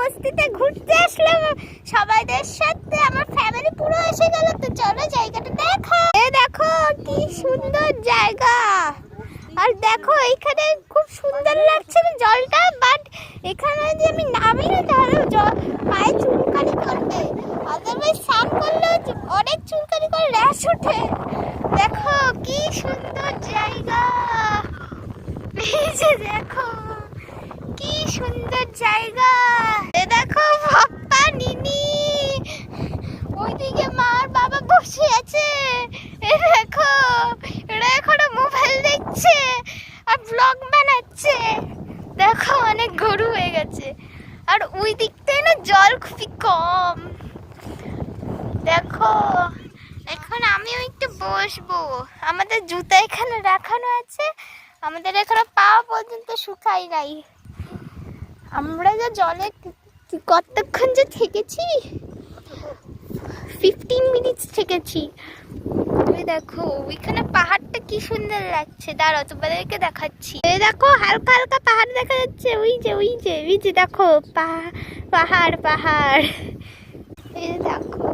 বস্তিতে ঘুরতে আসলাম সবাইদের সাথে, আমার ফ্যামিলি পুরো এসে গেল। তো চলো জায়গাটা দেখা। দেখো কি সুন্দর জায়গা, আর দেখো এখানে খুব সুন্দর লাগছে না জলটা, বাট এখানে যদি আমি নামি না তাহলে পায়ে চুলকানি করবে, আদারওয়াইজ স্নান করলেও অনেক চুলকানি করে র্যাশ ওঠে। দেখো কি সুন্দর জায়গা, এই যে দেখো কি সুন্দর জায়গা। দেখো পাপ্পা নিনি, ওইদিকে মা আর বাবা বসে আছে। দেখো এরা এখনো মোবাইল দেখছে আর ব্লগ বানাচ্ছে। দেখো অনেক গরু হয়ে গেছে, আর ওই দিকটায় না জল খুবই কম। দেখো এখন আমিও একটু বসবো, আমাদের জুতা এখানে রাখানো আছে, আমাদের এখানে পা পর্যন্ত শুকাই নাই। আমরা যে জলে কতক্ষণ যে থেকেছি, 15 মিনিট থেকেছি। ওই দেখো ওইখানে পাহাড়টা কি সুন্দর লাগছে, দাঁড়াও তোমাদেরকে দেখাচ্ছি। এই দেখো হালকা হালকা পাহাড় দেখা যাচ্ছে, ওই যে ওই যে ওই যে দেখো পাহাড় পাহাড়। এই দেখো,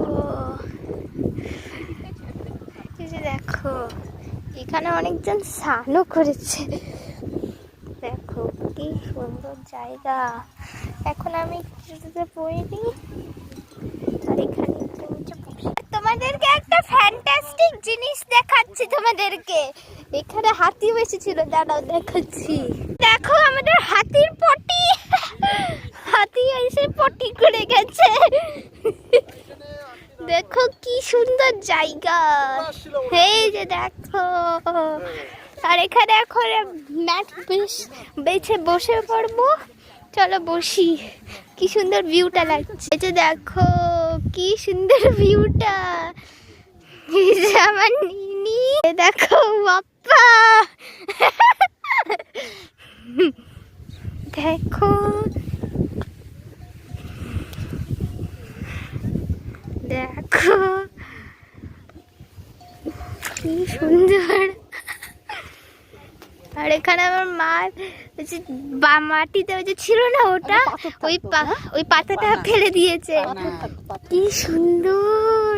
এই যে দেখো এখানে অনেকজন স্নানও করেছে। দেখো কি সুন্দর জায়গা। এখন আমি জুতোতে পরিনি, আর এখানে তোমাদেরকে একটা ফ্যান্টাস্টিক জিনিস দেখাচ্ছি তোমাদেরকে। এখানে হাতি বসেছিল, দাঁড়াও দেখাচ্ছি। দেখো আমাদের হাতির পটি, হাতি এসে পটি করে গেছে। দেখো কি সুন্দর জায়গা, এই যে দেখো। আর এখানে এখন ম্যাট বেছে বসে পড়বো, চলো বসি। কি সুন্দর ভিউটা লাগছে, এই যে দেখো কি সুন্দর ভিউটা। এই যে আমার নিনি, দেখো বাপ্পা, দেখো দেখো কি সুন্দর। আর এখানে আমার মা মাটিতে ওই যে ছিল না ওটা, ওই পাতাটা ফেলে দিয়েছে। কি সুন্দর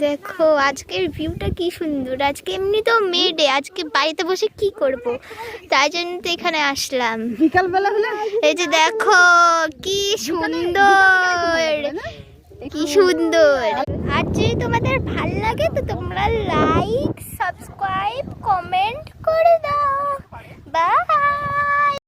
দেখো আজকের ভিউটা, কি সুন্দর। আজকে এমনি তো মে ডে, আজকে বাড়িতে বসে কি করব, তাই জন্য তো এখানে আসলাম বিকালবেলা হলে। এই যে দেখো কি সুন্দর, কি সুন্দর। আর যদি তোমাদের ভাল লাগে তো তোমরা লাইক, সাবস্ক্রাইব, কমেন্ট করে দাও। বাই।